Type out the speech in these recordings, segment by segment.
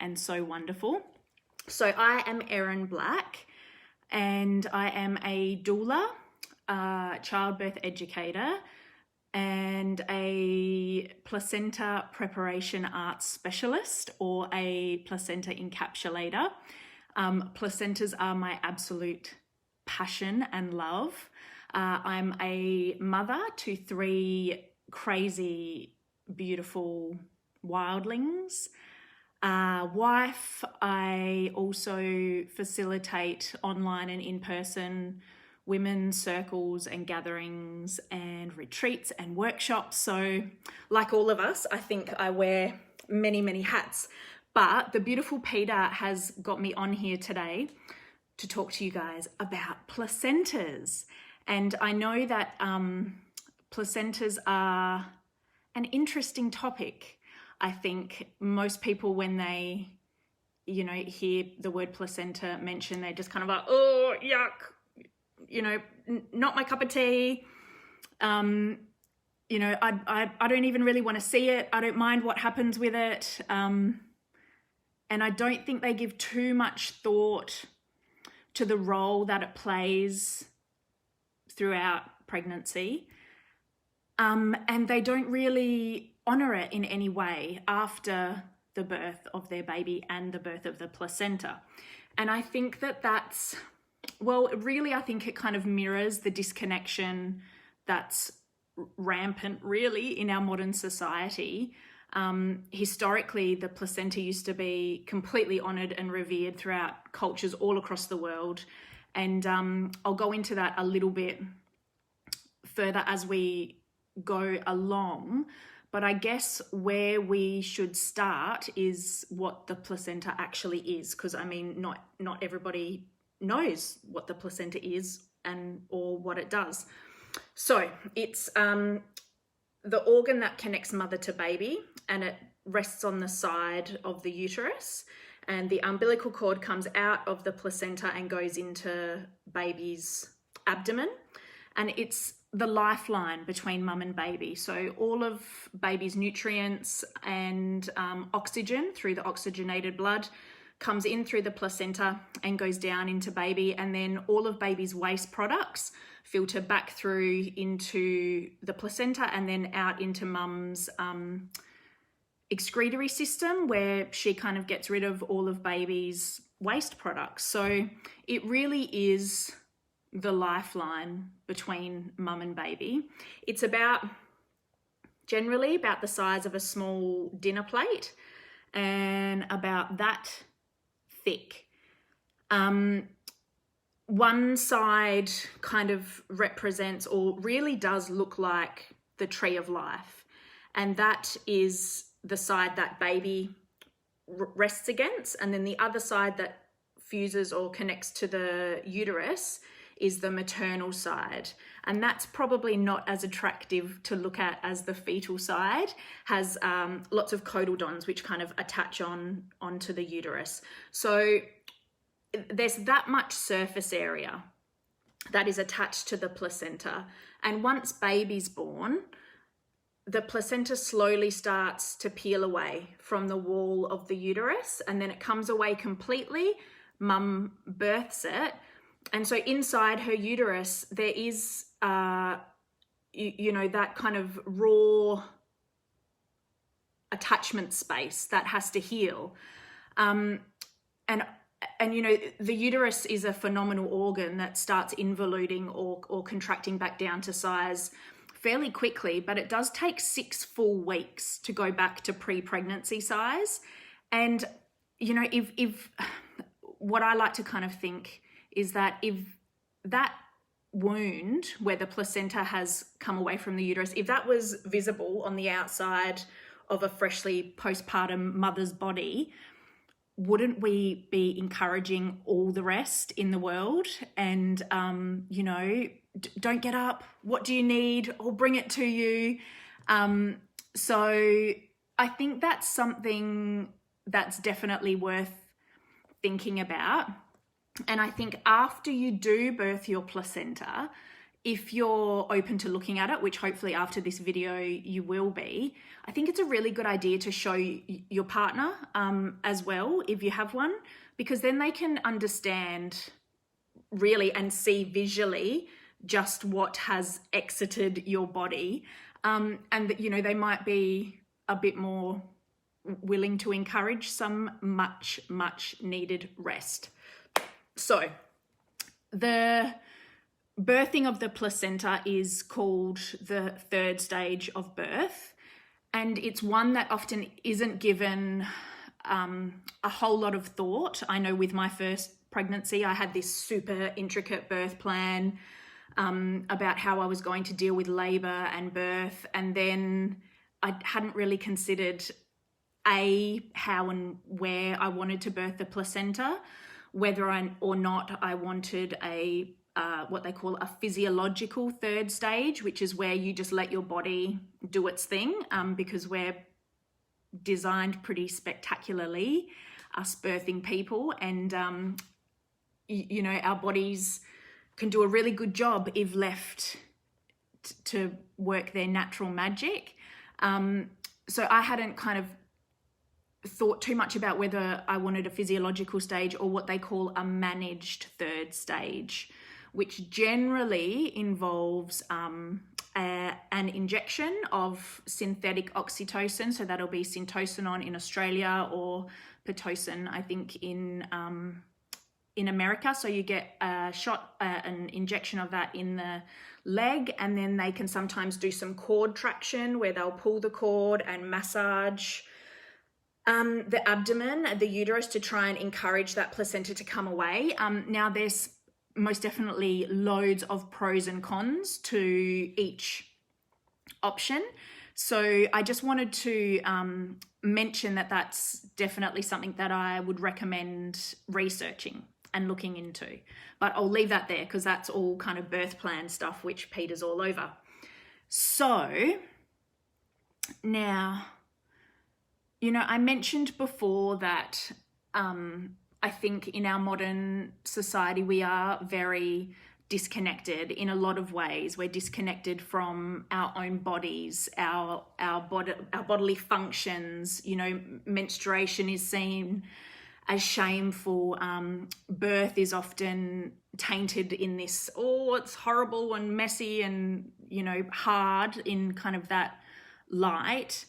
and so wonderful. So I am Erin Black, and I am a doula, childbirth educator, and a placenta preparation arts specialist, or a placenta encapsulator. Placentas are my absolute passion and love. I'm a mother to 3 crazy, beautiful wildlings. Wife. I also facilitate online and in-person women's circles and gatherings and retreats and workshops. So like all of us, I think I wear many, many hats. But the beautiful Peter has got me on here today to talk to you guys about placentas. And I know that placentas are an interesting topic. I think most people, when they, hear the word placenta mentioned, they're just kind of like, oh, yuck, not my cup of tea. I don't even really want to see it. I don't mind what happens with it. And I don't think they give too much thought to the role that it plays throughout pregnancy. And they don't really honour it in any way after the birth of their baby and the birth of the placenta. And I think that's, I think it kind of mirrors the disconnection that's rampant really in our modern society. Historically, the placenta used to be completely honoured and revered throughout cultures all across the world. And I'll go into that a little bit further as we go along. But I guess where we should start is what the placenta actually is, because not everybody knows what the placenta is or what it does. So it's the organ that connects mother to baby, and it rests on the side of the uterus, and the umbilical cord comes out of the placenta and goes into baby's abdomen, and it's the lifeline between mum and baby. So all of baby's nutrients and oxygen through the oxygenated blood comes in through the placenta and goes down into baby, and then all of baby's waste products filter back through into the placenta and then out into mum's excretory system, where she kind of gets rid of all of baby's waste products. So it really is the lifeline between mum and baby. It's generally about the size of a small dinner plate and about that thick. One side kind of represents, or really does look like, the tree of life, and that is the side that baby rests against, and then the other side that fuses or connects to the uterus is the maternal side, and that's probably not as attractive to look at as the fetal side. Has lots of cotyledons which kind of attach onto the uterus. So there's that much surface area that is attached to the placenta, and once baby's born, the placenta slowly starts to peel away from the wall of the uterus, and then it comes away completely. Mum births it. And so inside her uterus, there is, that kind of raw attachment space that has to heal. And the uterus is a phenomenal organ that starts involuting or contracting back down to size fairly quickly, but it does take 6 full weeks to go back to pre-pregnancy size. And, if what I like to kind of think is that if that wound where the placenta has come away from the uterus, if that was visible on the outside of a freshly postpartum mother's body, wouldn't we be encouraging all the rest in the world? And, don't get up. What do you need? I'll bring it to you. So I think that's something that's definitely worth thinking about. And I think after you do birth your placenta, if you're open to looking at it, which hopefully after this video you will be, I think it's a really good idea to show your partner as well, if you have one, because then they can understand really and see visually just what has exited your body, and that, you know, they might be a bit more willing to encourage some much needed rest. So the birthing of the placenta is called the third stage of birth, and it's one that often isn't given a whole lot of thought. I know with my first pregnancy, I had this super intricate birth plan about how I was going to deal with labor and birth, and then I hadn't really considered how and where I wanted to birth the placenta, whether or not I wanted what they call a physiological third stage, which is where you just let your body do its thing, because we're designed pretty spectacularly, us birthing people, and you know, our bodies can do a really good job if left to work their natural magic. So I hadn't kind of thought too much about whether I wanted a physiological stage or what they call a managed third stage, which generally involves an injection of synthetic oxytocin. So that'll be syntocinon in Australia, or Pitocin, I think, in America. So you get a shot, an injection of that in the leg, and then they can sometimes do some cord traction where they'll pull the cord and massage the abdomen, the uterus, to try and encourage that placenta to come away. Now there's most definitely loads of pros and cons to each option. So I just wanted to mention that that's definitely something that I would recommend researching and looking into. But I'll leave that there because that's all kind of birth plan stuff, which Peter's all over. So now, you know, I mentioned before that I think in our modern society we are very disconnected in a lot of ways. We're disconnected from our own bodies, our bodily functions. You know, menstruation is seen as shameful. Birth is often tainted in this, oh, it's horrible and messy and, you know, hard, in kind of that light.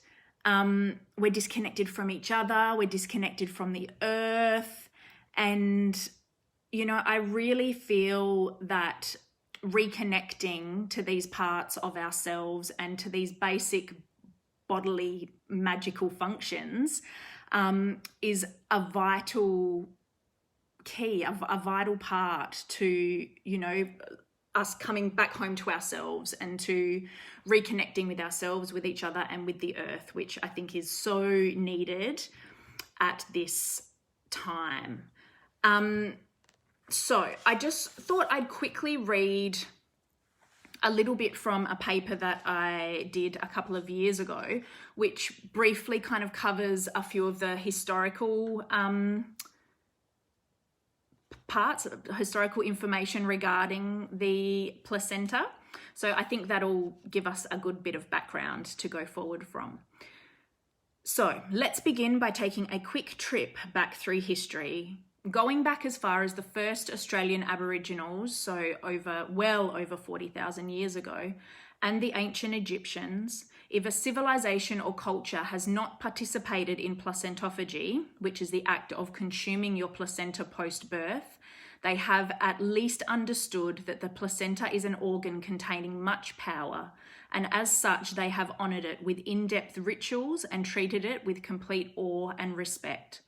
We're disconnected from each other. We're disconnected from the earth. And, you know, I really feel that reconnecting to these parts of ourselves and to these basic bodily magical functions is a vital key, a vital part to, you know, us coming back home to ourselves and to reconnecting with ourselves, with each other, and with the earth, which I think is so needed at this time. So I just thought I'd quickly read a little bit from a paper that I did a couple of years ago, which briefly kind of covers a few of the historical parts, historical information regarding the placenta. So I think that'll give us a good bit of background to go forward from. So let's begin by taking a quick trip back through history, going back as far as the first Australian Aboriginals, so well over 40,000 years ago, and the ancient Egyptians. If a civilization or culture has not participated in placentophagy, which is the act of consuming your placenta post-birth, they have at least understood that the placenta is an organ containing much power, and as such they have honoured it with in-depth rituals and treated it with complete awe and respect.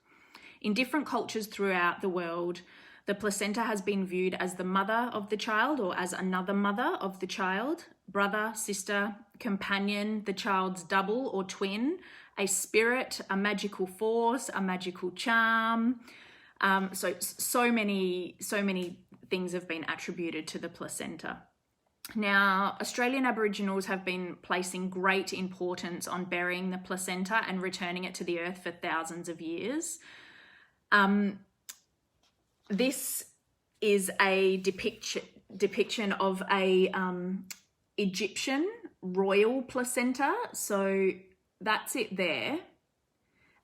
In different cultures throughout the world, the placenta has been viewed as the mother of the child, or as another mother of the child, brother, sister, companion, the child's double or twin, a spirit, a magical force, a magical charm. So many things have been attributed to the placenta. Now, Australian Aboriginals have been placing great importance on burying the placenta and returning it to the earth for thousands of years. This is a depiction of a Egyptian royal placenta. So that's it there.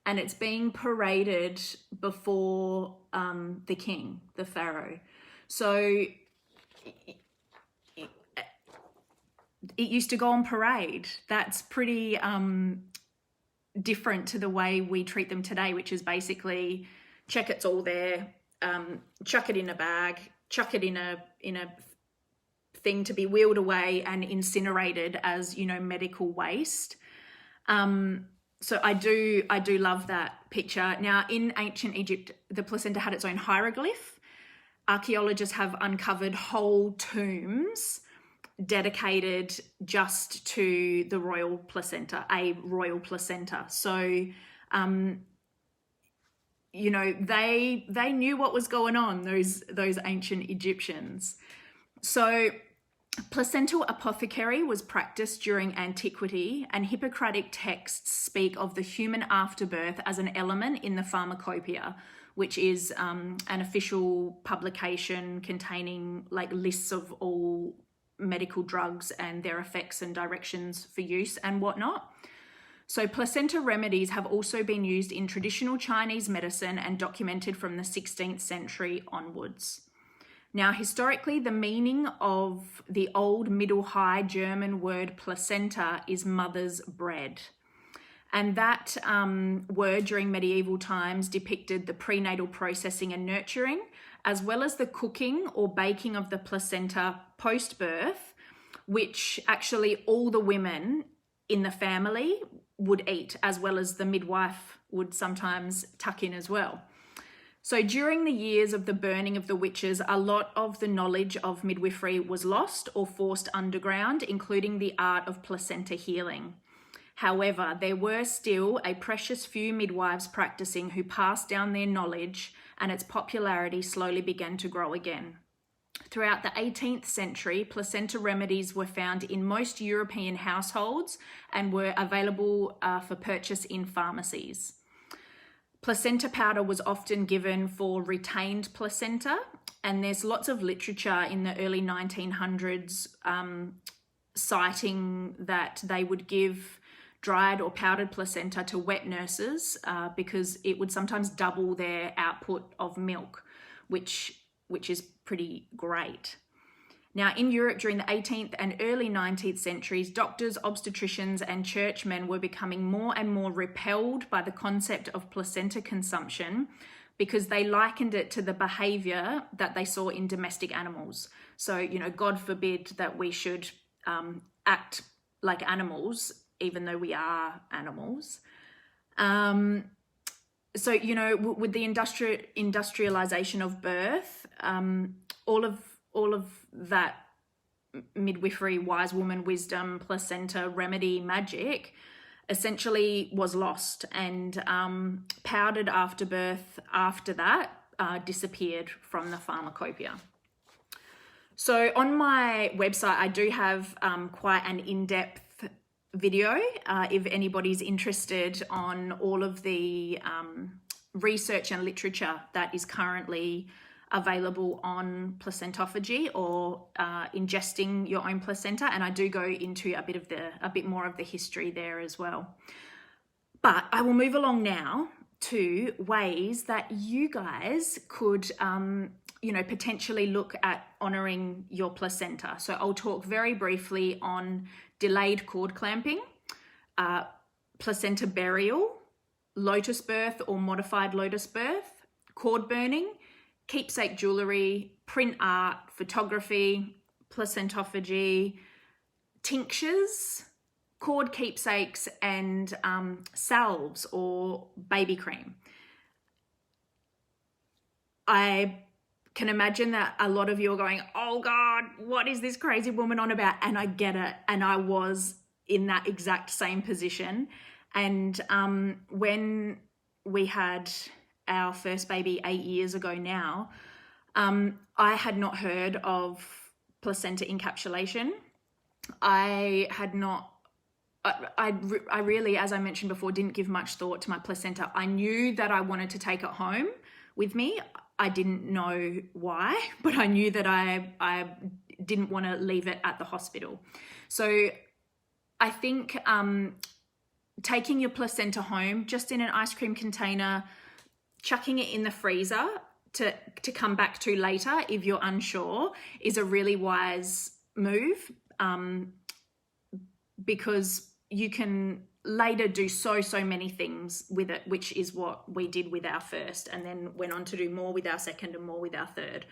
And it's being paraded before the king, the pharaoh. So it used to go on parade. That's pretty different to the way we treat them today, which is basically check it's all there, chuck it in a bag, chuck it in a thing to be wheeled away and incinerated as, you know, medical waste. So I do love that picture. Now, in ancient Egypt, the placenta had its own hieroglyph. Archaeologists have uncovered whole tombs dedicated just to the royal placenta, a royal placenta. So, you know, they knew what was going on, those ancient Egyptians. So placental apothecary was practiced during antiquity, and Hippocratic texts speak of the human afterbirth as an element in the pharmacopoeia, which is an official publication containing like lists of all medical drugs and their effects and directions for use and whatnot. So placenta remedies have also been used in traditional Chinese medicine and documented from the 16th century onwards. Now, historically, the meaning of the old Middle High German word placenta is mother's bread. And that word during medieval times depicted the prenatal processing and nurturing, as well as the cooking or baking of the placenta post-birth, which actually all the women in the family would eat, as well as the midwife would sometimes tuck in as well. So during the years of the burning of the witches, a lot of the knowledge of midwifery was lost or forced underground, including the art of placenta healing. However, there were still a precious few midwives practicing who passed down their knowledge, and its popularity slowly began to grow again. Throughout the 18th century, placenta remedies were found in most European households and were available for purchase in pharmacies. Placenta powder was often given for retained placenta, and there's lots of literature in the early 1900s citing that they would give dried or powdered placenta to wet nurses because it would sometimes double their output of milk, which is pretty great. Now, in Europe during the 18th and early 19th centuries, doctors, obstetricians, and churchmen were becoming more and more repelled by the concept of placenta consumption because they likened it to the behavior that they saw in domestic animals. So, you know, God forbid that we should act like animals, even though we are animals. So, you know, with the industrialization of birth, all of that midwifery, wise woman wisdom, placenta remedy magic essentially was lost, and powdered afterbirth after that disappeared from the pharmacopoeia. So on my website, I do have quite an in-depth video if anybody's interested on all of the research and literature that is currently available on placentophagy or ingesting your own placenta, and I do go into a bit more of the history there as well. But I will move along now to ways that you guys could potentially look at honoring your placenta. So I'll talk very briefly on delayed cord clamping, placenta burial, lotus birth or modified lotus birth, cord burning, keepsake jewelry, print art, photography, placentophagy, tinctures, cord keepsakes, and salves or baby cream. I can imagine that a lot of you are going, oh God, what is this crazy woman on about? And I get it. And I was in that exact same position. And when we had our first baby 8 years ago now, I had not heard of placenta encapsulation. I really, as I mentioned before, didn't give much thought to my placenta. I knew that I wanted to take it home with me. I didn't know why, but I knew that I didn't want to leave it at the hospital. So I think taking your placenta home just in an ice cream container, chucking it in the freezer to come back to later if you're unsure is a really wise move, because you can later do so many things with it, which is what we did with our first, and then went on to do more with our second and more with our third.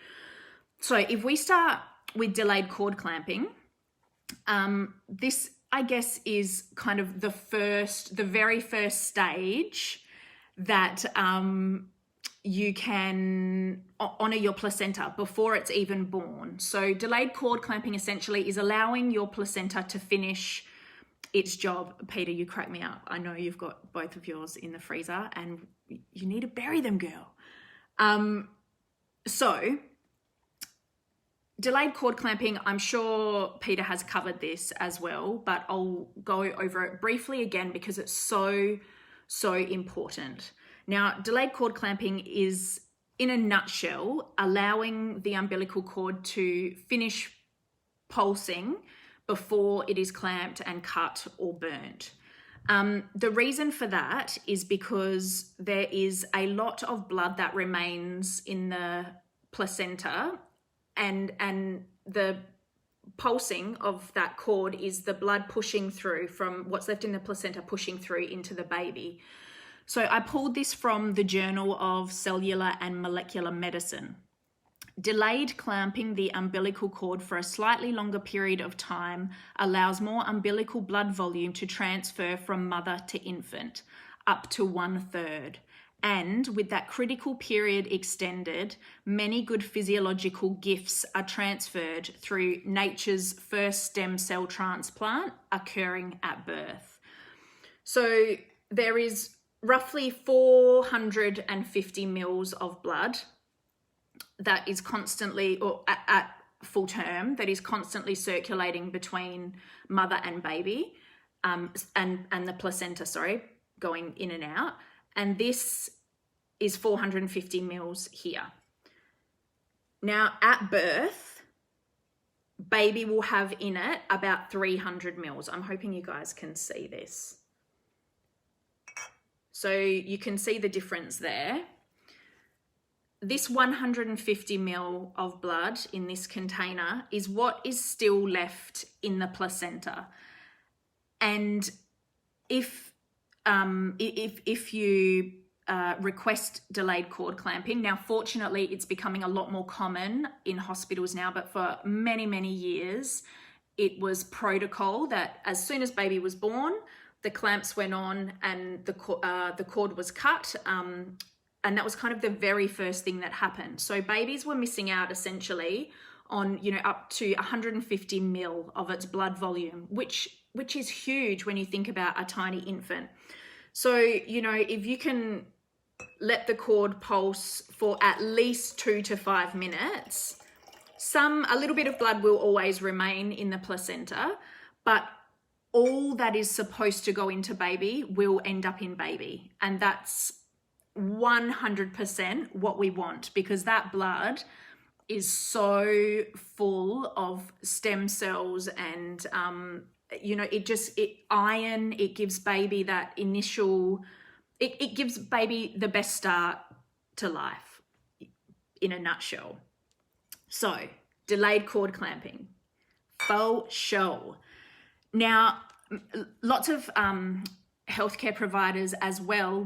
So if we start with delayed cord clamping, this, I guess, is kind of the very first stage that you can honor your placenta before it's even born. So delayed cord clamping essentially is allowing your placenta to finish its job. Peter, you crack me up. I know you've got both of yours in the freezer and you need to bury them, girl. So delayed cord clamping, I'm sure Peter has covered this as well, but I'll go over it briefly again because it's so important. Now, delayed cord clamping is, in a nutshell, allowing the umbilical cord to finish pulsing before it is clamped and cut or burnt. The reason for that is because there is a lot of blood that remains in the placenta, and the pulsing of that cord is the blood pushing through from what's left in the placenta, pushing through into the baby. So I pulled this from the Journal of Cellular and Molecular Medicine. Delayed clamping the umbilical cord for a slightly longer period of time allows more umbilical blood volume to transfer from mother to infant, up to 1/3. And with that critical period extended, many good physiological gifts are transferred through nature's first stem cell transplant occurring at birth. So there is roughly 450 mils of blood that is constantly, or at full term, that is constantly circulating between mother and baby, and the placenta, going in and out. And this is 450 mils here. Now, at birth, baby will have in it about 300 mils. I'm hoping you guys can see this. So you can see the difference there. This 150 ml of blood in this container is what is still left in the placenta. And if you request delayed cord clamping, now fortunately it's becoming a lot more common in hospitals now, but for many years it was protocol that as soon as baby was born, the clamps went on and the cord was cut, and that was kind of the very first thing that happened. So babies were missing out essentially on, up to 150 mil of its blood volume, which is huge when you think about a tiny infant. So, if you can let the cord pulse for at least 2 to 5 minutes, a little bit of blood will always remain in the placenta, but all that is supposed to go into baby will end up in baby. And that's 100% what we want, because that blood is so full of stem cells and, iron, it gives baby that initial, it gives baby the best start to life in a nutshell. So, delayed cord clamping, faux show. Now, lots of healthcare providers as well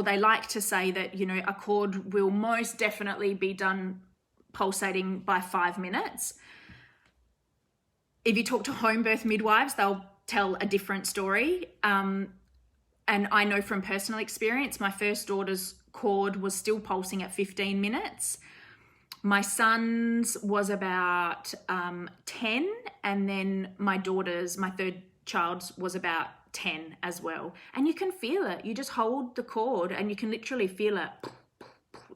they like to say that, a cord will most definitely be done pulsating by 5 minutes. If you talk to home birth midwives, they'll tell a different story. And I know from personal experience, my first daughter's cord was still pulsing at 15 minutes. My son's was about 10, and then my third child's was about 10 as well. And you can feel it. You just hold the cord and you can literally feel it,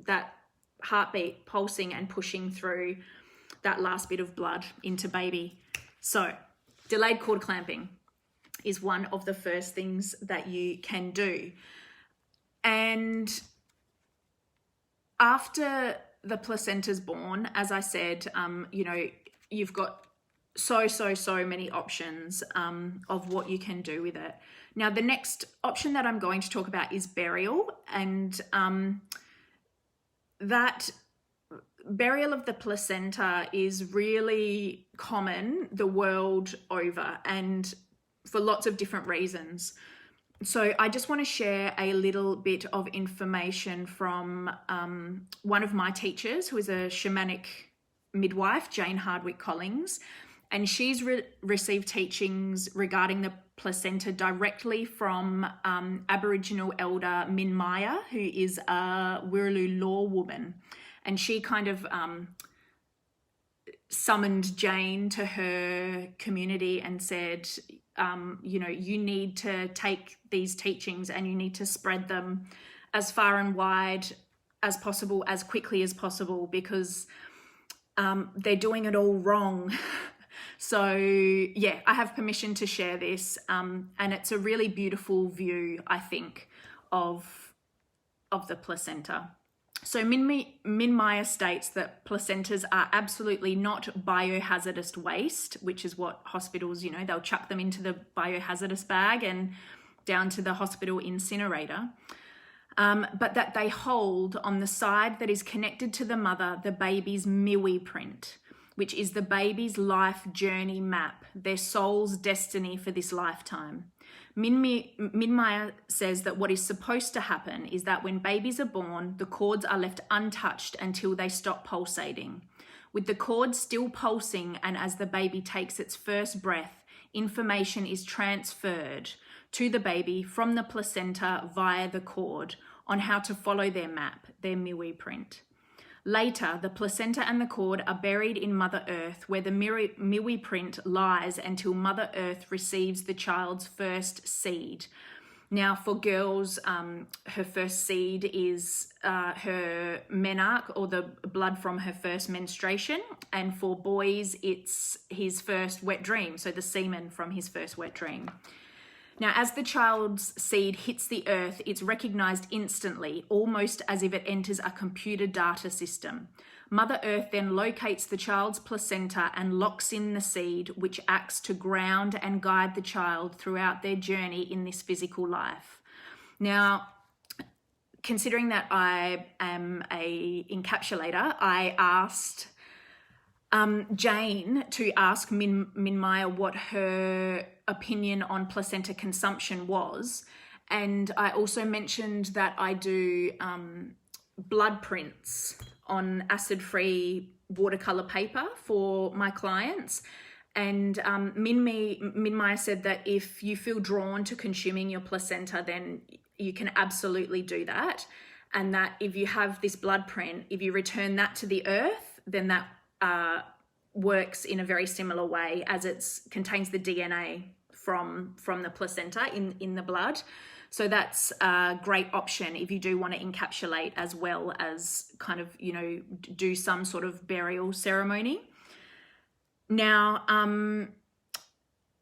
that heartbeat pulsing and pushing through that last bit of blood into baby. So delayed cord clamping is one of the first things that you can do. And after the placenta's born, as I said, you know, you've got so many options of what you can do with it. Now, the next option that I'm going to talk about is burial, and that burial of the placenta is really common the world over, and for lots of different reasons. So I just want to share a little bit of information from one of my teachers, who is a shamanic midwife, Jane Hardwick Collins, and she's received teachings regarding the placenta directly from Aboriginal elder Min Maya, who is a Wirraloo law woman, and she kind of summoned Jane to her community and said, you know, you need to take these teachings and you need to spread them as far and wide as possible, as quickly as possible, because they're doing it all wrong. So yeah, I have permission to share this, and it's a really beautiful view, I think, of the placenta. So Min Maya states that placentas are absolutely not biohazardous waste, which is what hospitals, you know, they'll chuck them into the biohazardous bag and down to the hospital incinerator. But that they hold on the side that is connected to the mother, the baby's miwi print, which is the baby's life journey map, their soul's destiny for this lifetime. Min Maya says that what is supposed to happen is that when babies are born, the cords are left untouched until they stop pulsating. With the cords still pulsing, and as the baby takes its first breath, information is transferred to the baby from the placenta via the cord on how to follow their map, their miwi print. Later, the placenta and the cord are buried in Mother Earth, where the miwi print lies until Mother Earth receives the child's first seed. Now, for girls, her first seed is her menarche, or the blood from her first menstruation. And for boys, it's his first wet dream, so the semen from his first wet dream. Now, as the child's seed hits the earth, it's recognized instantly, almost as if it enters a computer data system. Mother Earth then locates the child's placenta and locks in the seed, which acts to ground and guide the child throughout their journey in this physical life. Now, considering that I am an encapsulator, I asked Jane to ask Min Maya what her opinion on placenta consumption was, and I also mentioned that I do blood prints on acid-free watercolor paper for my clients, and Min Maya said that if you feel drawn to consuming your placenta, then you can absolutely do that, and that if you have this blood print, if you return that to the earth, then that works in a very similar way, as it contains the DNA from the placenta in the blood. So that's a great option if you do want to encapsulate as well as kind of, you know, do some sort of burial ceremony. Now,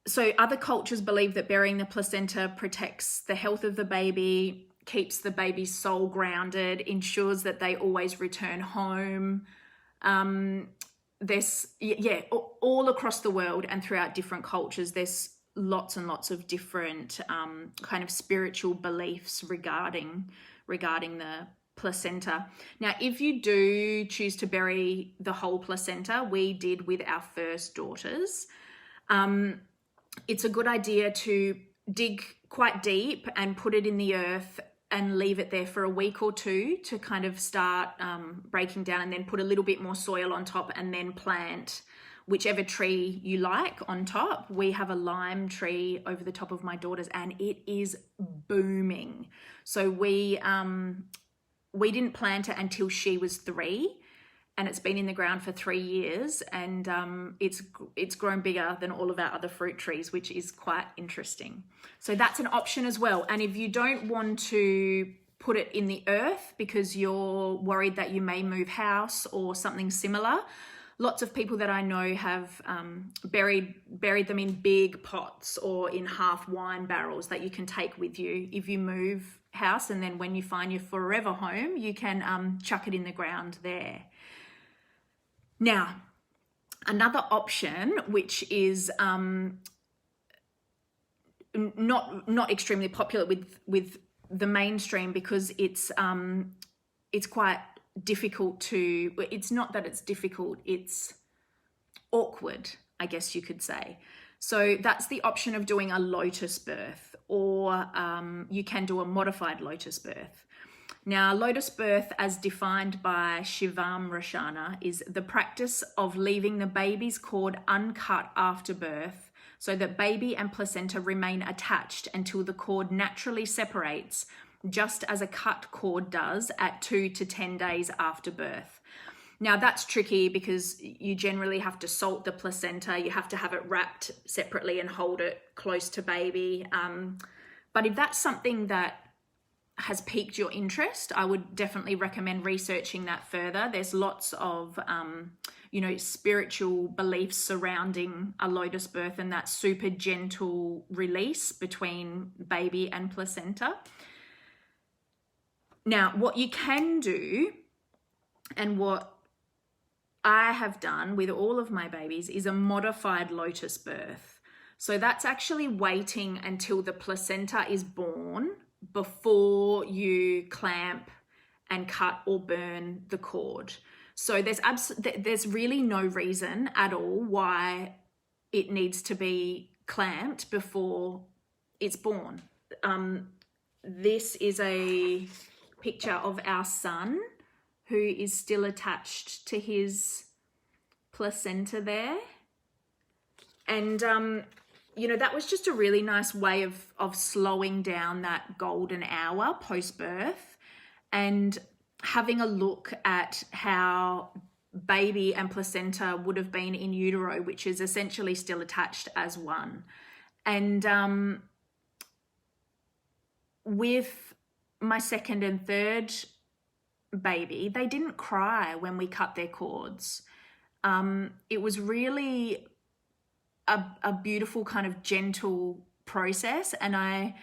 so other cultures believe that burying the placenta protects the health of the baby, keeps the baby's soul grounded, ensures that they always return home. There's, yeah, all across the world and throughout different cultures, there's lots and lots of different kind of spiritual beliefs regarding the placenta. Now, if you do choose to bury the whole placenta, we did with our first daughters, it's a good idea to dig quite deep and put it in the earth and leave it there for a week or two to kind of start breaking down, and then put a little bit more soil on top and then plant whichever tree you like on top. We have a lime tree over the top of my daughter's and it is booming. So we didn't plant it until she was 3, and it's been in the ground for 3 years, and it's grown bigger than all of our other fruit trees, which is quite interesting. So that's an option as well. And if you don't want to put it in the earth because you're worried that you may move house or something similar, lots of people that I know have buried them in big pots or in half wine barrels that you can take with you if you move house, and then when you find your forever home, you can chuck it in the ground there. Now, another option, which is not extremely popular with the mainstream, because it's quite difficult to, it's not that it's difficult, it's awkward, I guess you could say. So that's the option of doing a lotus birth, or you can do a modified lotus birth. Now, lotus birth, as defined by Shivam Roshana, is the practice of leaving the baby's cord uncut after birth so that baby and placenta remain attached until the cord naturally separates, just as a cut cord does at 2 to 10 days after birth. Now, that's tricky because you generally have to salt the placenta. You have to have it wrapped separately and hold it close to baby. But if that's something that has piqued your interest, I would definitely recommend researching that further. There's lots of, spiritual beliefs surrounding a lotus birth and that super gentle release between baby and placenta. Now, what you can do, and what I have done with all of my babies, is a modified lotus birth. So that's actually waiting until the placenta is born before you clamp and cut or burn the cord. So there's really no reason at all why it needs to be clamped before it's born. This is a picture of our son, who is still attached to his placenta there. And, that was just a really nice way of slowing down that golden hour post-birth and having a look at how baby and placenta would have been in utero, which is essentially still attached as one. And with my second and third baby, they didn't cry when we cut their cords. It was really a beautiful kind of gentle process. And I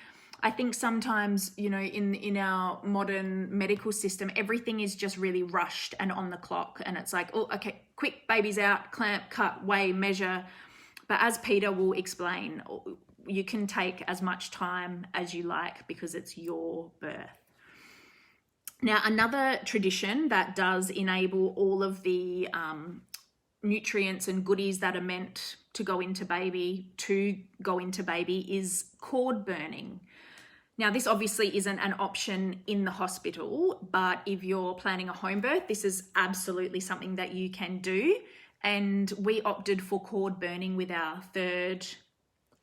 think sometimes, in our modern medical system, everything is just really rushed and on the clock. And it's like, oh, okay, quick, baby's out, clamp, cut, weigh, measure. But as Peter will explain, you can take as much time as you like because it's your birth. Now, another tradition that does enable all of the nutrients and goodies that are meant to go into baby is cord burning. Now, this obviously isn't an option in the hospital, but if you're planning a home birth, this is absolutely something that you can do. And we opted for cord burning with our third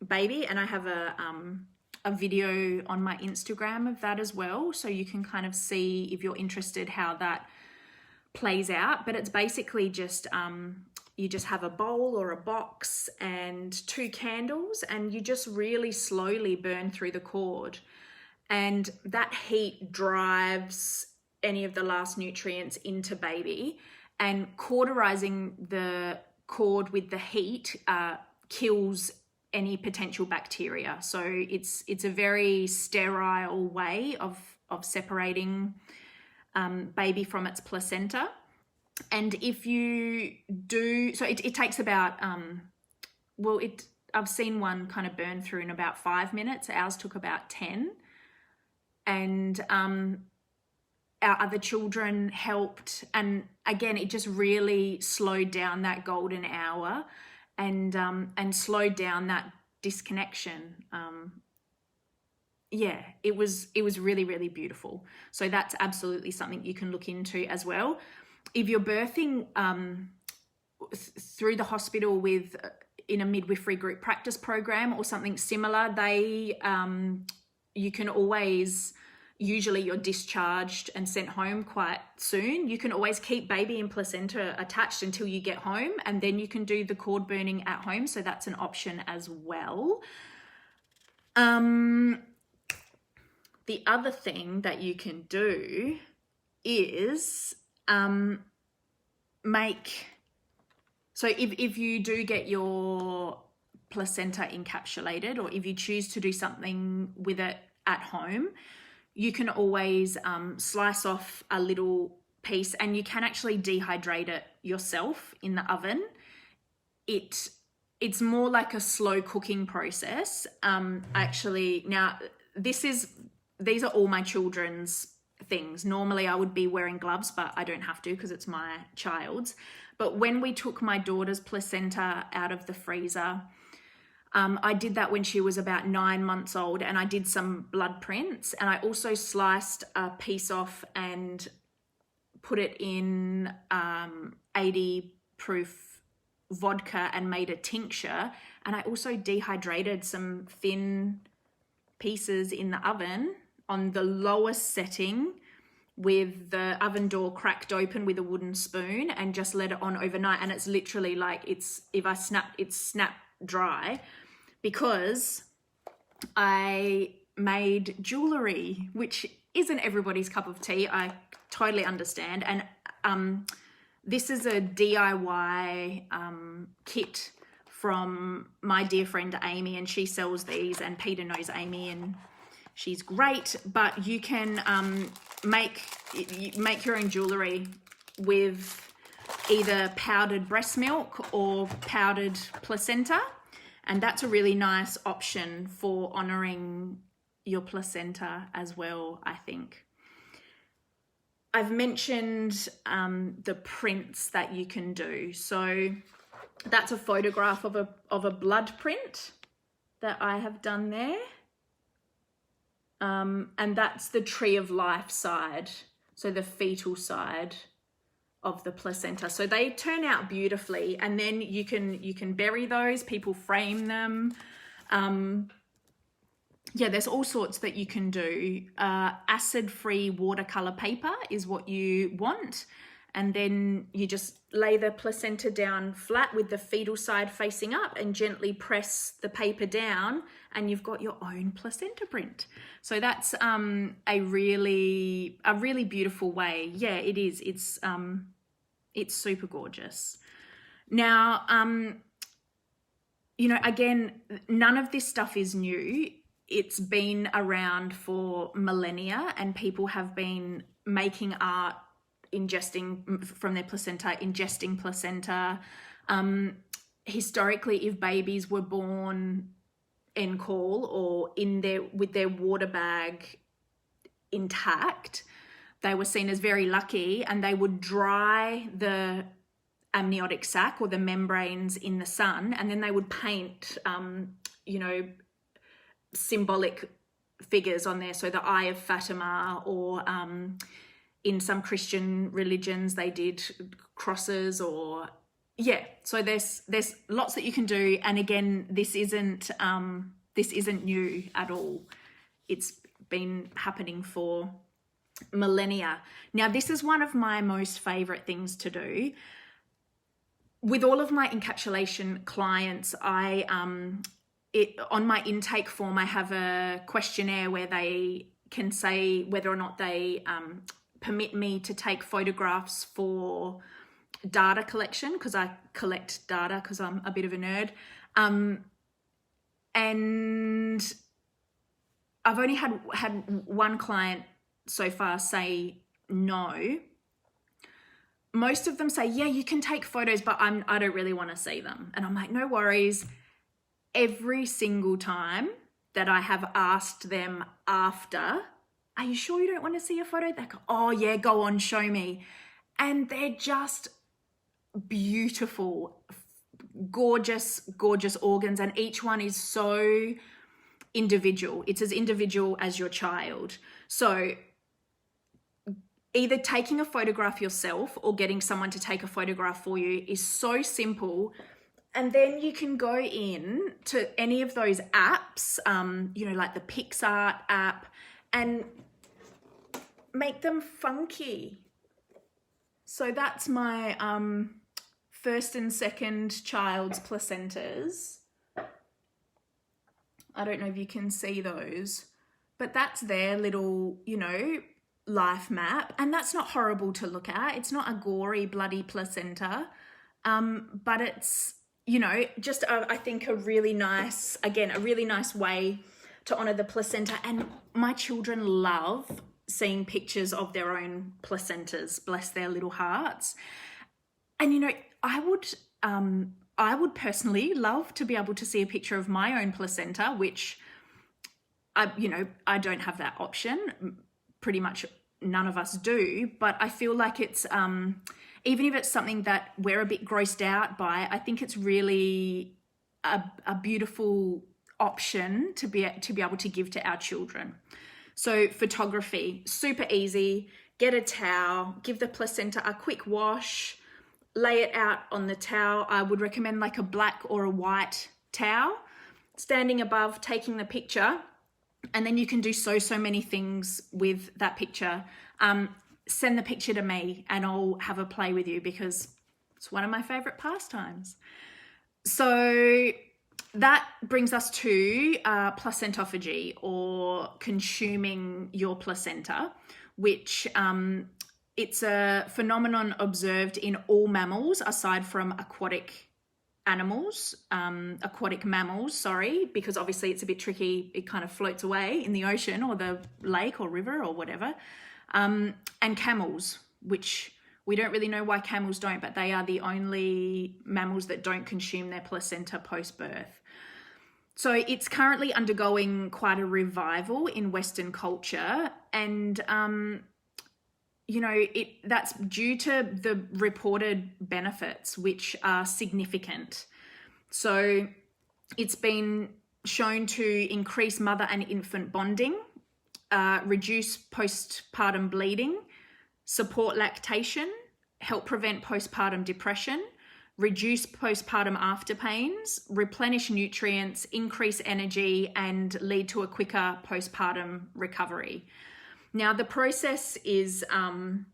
baby, and I have a video on my Instagram of that as well, so you can kind of see, if you're interested, how that plays out. But it's basically just you just have a bowl or a box and 2 candles, and you just really slowly burn through the cord, and that heat drives any of the last nutrients into baby. And cauterizing the cord with the heat kills any potential bacteria. So it's a very sterile way of separating baby from its placenta. And if you do, so it takes about, I've seen one kind of burn through in about 5 minutes. Ours took about 10. And our other children helped. And again, it just really slowed down that golden hour and slowed down that disconnection. It was really, really beautiful. So that's absolutely something you can look into as well. If you're birthing through the hospital in a midwifery group practice program or something similar, you can always, usually you're discharged and sent home quite soon. You can always keep baby and placenta attached until you get home, and then you can do the cord burning at home. So that's an option as well. The other thing that you can do is if you do get your placenta encapsulated, or if you choose to do something with it at home, you can always slice off a little piece, and you can actually dehydrate it yourself in the oven. It's more like a slow cooking process. Actually, now these are all my children's things. Normally I would be wearing gloves, but I don't have to because it's my child's. But when we took my daughter's placenta out of the freezer, I did that when she was about 9 months old, and I did some blood prints, and I also sliced a piece off and put it in 80 proof vodka and made a tincture. And I also dehydrated some thin pieces in the oven on the lowest setting with the oven door cracked open with a wooden spoon, and just let it on overnight. And it's literally like, if I snapped, it's snap dry, because I made jewelry, which isn't everybody's cup of tea. I totally understand. And this is a DIY kit from my dear friend Amy, and she sells these, and Peter knows Amy and she's great. But you can make your own jewelry with either powdered breast milk or powdered placenta, and that's a really nice option for honoring your placenta as well, I think. I've mentioned the prints that you can do. So that's a photograph of a blood print that I have done there. And that's the tree of life side, so the fetal side of the placenta. So they turn out beautifully, and then you can bury those. People frame them. Yeah, there's all sorts that you can do. Acid-free watercolor paper is what you want. And then you just lay the placenta down flat with the fetal side facing up and gently press the paper down, and you've got your own placenta print. So that's a really beautiful way. Yeah, it is. It's super gorgeous. Now, again, none of this stuff is new. It's been around for millennia, and people have been making art ingesting from their placenta, ingesting placenta. Historically, if babies were born en caul or with their water bag intact, they were seen as very lucky, and they would dry the amniotic sac or the membranes in the sun, and then they would paint, symbolic figures on there. So the Eye of Fatima, or in some Christian religions, they did crosses, or so there's lots that you can do. And again, this isn't new at all. It's been happening for millennia. Now, this is one of my most favorite things to do. With all of my encapsulation clients, on my intake form, I have a questionnaire where they can say whether or not they permit me to take photographs for data collection, because I collect data because I'm a bit of a nerd. And I've only had one client so far say no. Most of them say, yeah, you can take photos, but I don't really want to see them. And I'm like, no worries. Every single time that I have asked them after, are you sure you don't want to see a photo? They go, oh yeah, go on, show me. And they're just beautiful, gorgeous, gorgeous organs. And each one is so individual. It's as individual as your child. So either taking a photograph yourself or getting someone to take a photograph for you is so simple. And then you can go in to any of those apps, like the PixArt app, and make them funky. So that's my first and second child's placentas. I don't know if you can see those, but that's their little, life map. And that's not horrible to look at. It's not a gory, bloody placenta, but it's, just I think a really nice way to honor the placenta. And my children love seeing pictures of their own placentas, bless their little hearts. And, you know, I would personally love to be able to see a picture of my own placenta, which I don't have that option. Pretty much none of us do, but I feel like it's, even if it's something that we're a bit grossed out by, I think it's really a beautiful option to be able to give to our children. So photography, super easy. Get a towel, give the placenta a quick wash, lay it out on the towel. I would recommend like a black or a white towel, standing above, taking the picture, and then you can do so many things with that picture. Send the picture to me and I'll have a play with you because it's one of my favorite pastimes. So that brings us to placentophagy, or consuming your placenta, which it's a phenomenon observed in all mammals aside from aquatic mammals, because obviously it's a bit tricky. It kind of floats away in the ocean or the lake or river or whatever. And camels, which we don't really know why camels don't, but they are the only mammals that don't consume their placenta post-birth. So it's currently undergoing quite a revival in Western culture, and that's due to the reported benefits, which are significant. So it's been shown to increase mother and infant bonding, reduce postpartum bleeding, support lactation, help prevent postpartum depression, reduce postpartum after pains, replenish nutrients, increase energy, and lead to a quicker postpartum recovery. Now, the process is, in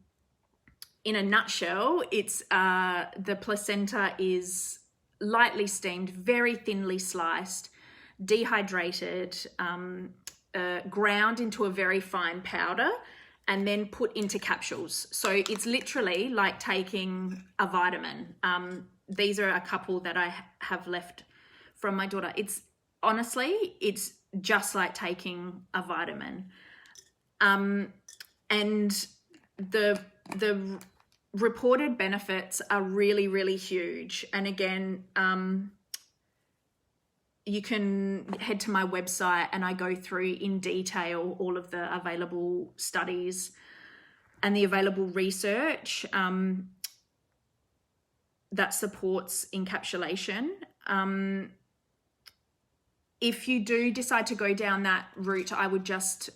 a nutshell, it's the placenta is lightly steamed, very thinly sliced, dehydrated, ground into a very fine powder, and then put into capsules. So it's literally like taking a vitamin. These are a couple that I have left from my daughter. It's just like taking a vitamin. And the reported benefits are really, really huge. And again, you can head to my website and I go through in detail all of the available studies and the available research that supports encapsulation. If you do decide to go down that route, I would just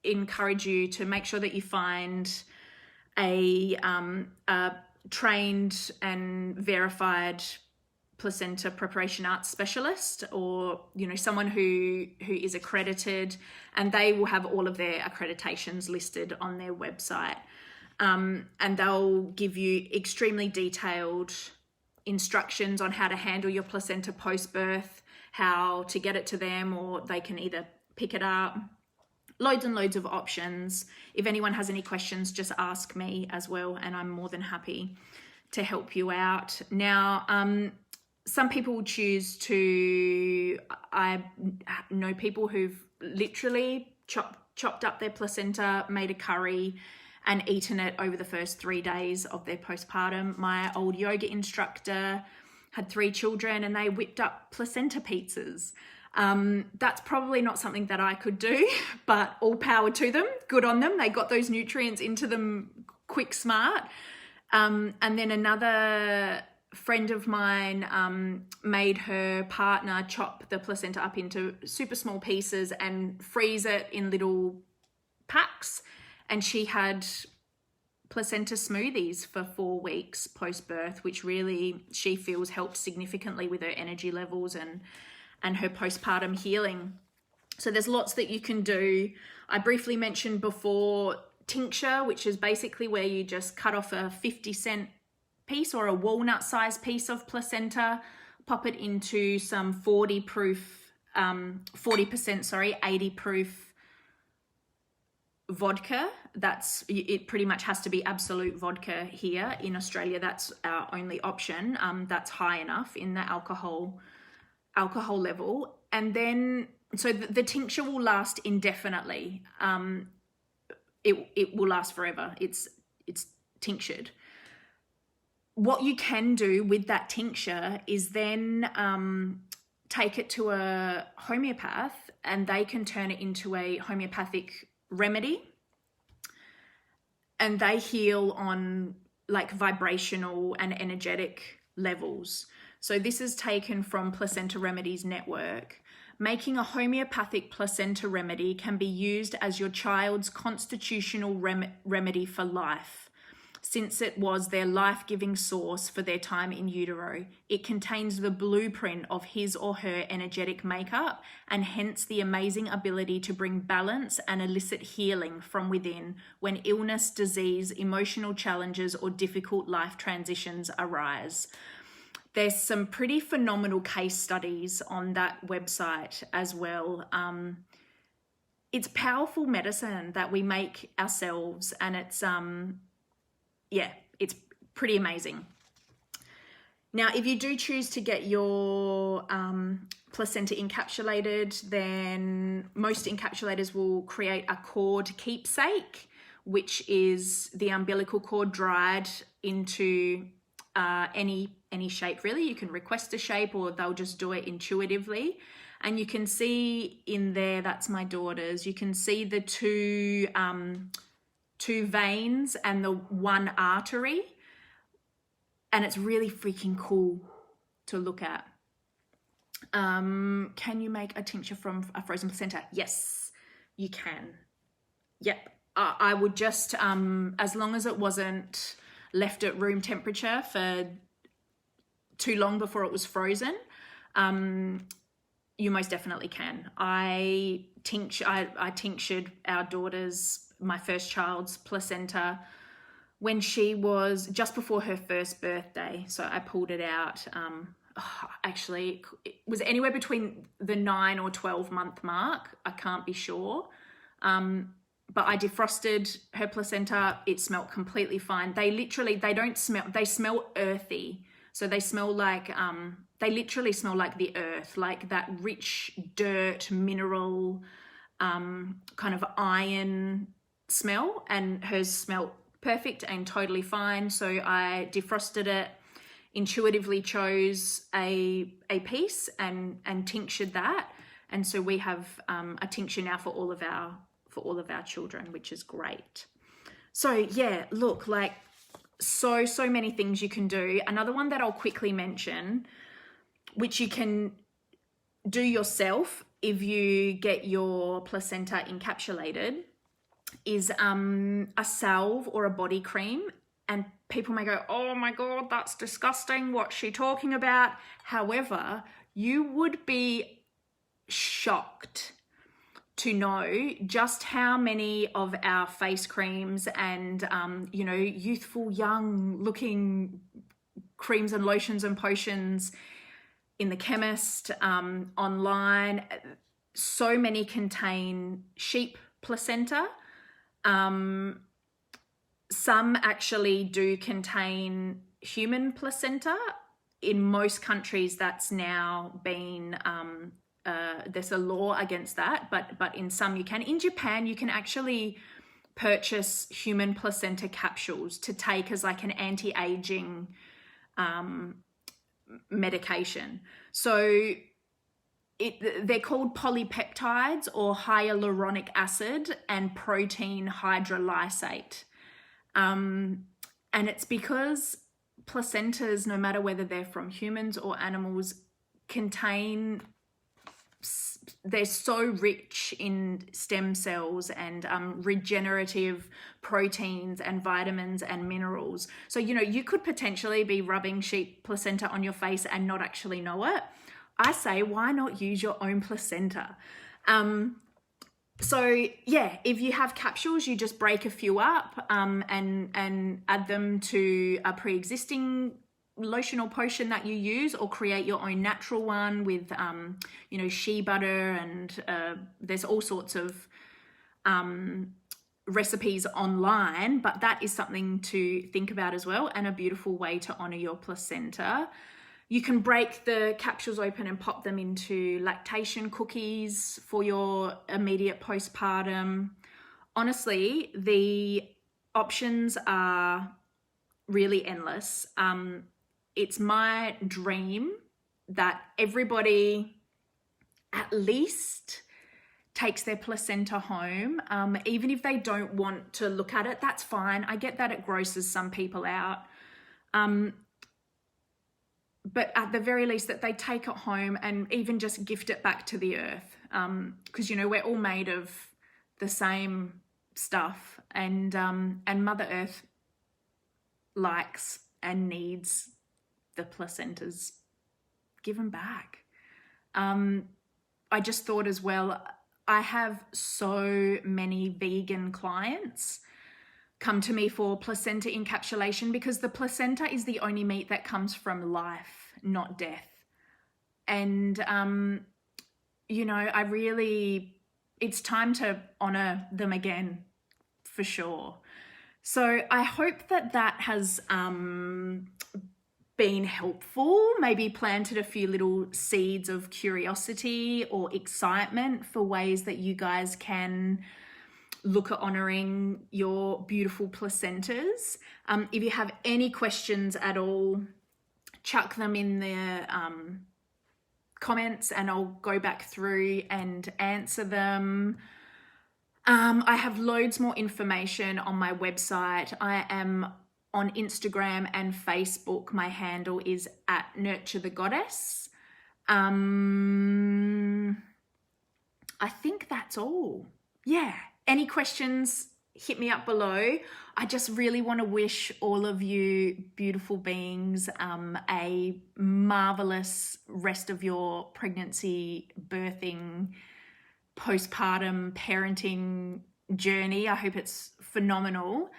encourage you to make sure that you find a trained and verified placenta preparation arts specialist, or someone who is accredited, and they will have all of their accreditations listed on their website, and they'll give you extremely detailed instructions on how to handle your placenta post-birth, how to get it to them, or they can either pick it up. Loads and loads of options. If anyone has any questions, just ask me as well, and I'm more than happy to help you out. Now, some people choose to, I know people who've literally chopped up their placenta, made a curry, and eaten it over the first 3 days of their postpartum. My old yoga instructor had 3 children and they whipped up placenta pizzas. That's probably not something that I could do, but all power to them. Good on them. They got those nutrients into them quick, smart. And then another friend of mine made her partner chop the placenta up into super small pieces and freeze it in little packs. And she had placenta smoothies for 4 weeks post-birth, which really she feels helped significantly with her energy levels and her postpartum healing. So there's lots that you can do. I briefly mentioned before tincture, which is basically where you just cut off a 50-cent piece or a walnut-sized piece of placenta, pop it into some 80 proof vodka. It pretty much has to be absolute vodka here in Australia. That's our only option. That's high enough in the alcohol level. And then so the tincture will last indefinitely. It will last forever. It's tinctured. What you can do with that tincture is then take it to a homeopath, and they can turn it into a homeopathic remedy, and they heal on like vibrational and energetic levels. So this is taken from Placenta Remedies Network. Making a homeopathic placenta remedy can be used as your child's constitutional remedy for life, since it was their life-giving source for their time in utero. It contains the blueprint of his or her energetic makeup, and hence the amazing ability to bring balance and elicit healing from within when illness, disease, emotional challenges, or difficult life transitions arise. There's some pretty phenomenal case studies on that website as well. It's powerful medicine that we make ourselves, and it's it's pretty amazing. Now, if you do choose to get your placenta encapsulated, then most encapsulators will create a cord keepsake, which is the umbilical cord dried into any shape really. You can request a shape, or they'll just do it intuitively. And you can see in there, that's my daughter's, you can see the two veins and the one artery, and it's really freaking cool to look at. Can you make a tincture from a frozen placenta? Yes, you can. Yep. I would just, as long as it wasn't left at room temperature for too long before it was frozen, you most definitely can. I tinctured our daughter's, my first child's placenta when she was just before her first birthday. So I pulled it out. Actually, it was anywhere between the 9 or 12 month mark. I can't be sure. But I defrosted her placenta. It smelled completely fine. They smell earthy. So they smell like, they literally smell like the earth, like that rich dirt, mineral, kind of iron smell, and hers smelled perfect and totally fine. So I defrosted it, intuitively chose a piece and tinctured that. And so we have a tincture now for all of our children, which is great. So yeah, look, like so many things you can do. Another one that I'll quickly mention, which you can do yourself if you get your placenta encapsulated, is a salve or a body cream. And people may go, oh my God, that's disgusting. What's she talking about? However, you would be shocked to know just how many of our face creams and, youthful, young looking creams and lotions and potions in the chemist, online, so many contain sheep placenta. Some actually do contain human placenta. In most countries, that's now been, there's a law against that, but in some you can. In Japan, you can actually purchase human placenta capsules to take as like an anti-aging medication. So they're called polypeptides or hyaluronic acid and protein hydrolysate. And it's because placentas, no matter whether they're from humans or animals, they're so rich in stem cells and regenerative proteins and vitamins and minerals. So, you could potentially be rubbing sheep placenta on your face and not actually know it. I say, why not use your own placenta? So yeah, if you have capsules, you just break a few up and add them to a pre-existing lotion or potion that you use, or create your own natural one with shea butter, and there's all sorts of recipes online, but that is something to think about as well, and a beautiful way to honor your placenta. You can break the capsules open and pop them into lactation cookies for your immediate postpartum. Honestly, the options are really endless. It's my dream that everybody at least takes their placenta home. Even if they don't want to look at it, that's fine. I get that it grosses some people out. But at the very least that they take it home and even just gift it back to the earth. Because, you know, we're all made of the same stuff, and Mother Earth likes and needs the placentas given back. I just thought as well, I have so many vegan clients come to me for placenta encapsulation because the placenta is the only meat that comes from life, not death. And, you know, it's time to honor them again, for sure. So I hope that has been helpful, maybe planted a few little seeds of curiosity or excitement for ways that you guys can look at honoring your beautiful placentas. If you have any questions at all, chuck them in the comments and I'll go back through and answer them. I have loads more information on my website. I am on Instagram and Facebook. My handle is @nurturethegoddess. I think that's all. Yeah. Any questions, hit me up below. I just really want to wish all of you beautiful beings a marvelous rest of your pregnancy, birthing, postpartum, parenting journey. I hope it's phenomenal.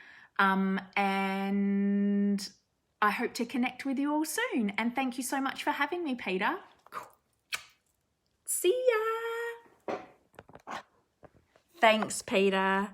And I hope to connect with you all soon. And thank you so much for having me, Peter. See ya. Thanks, Peter.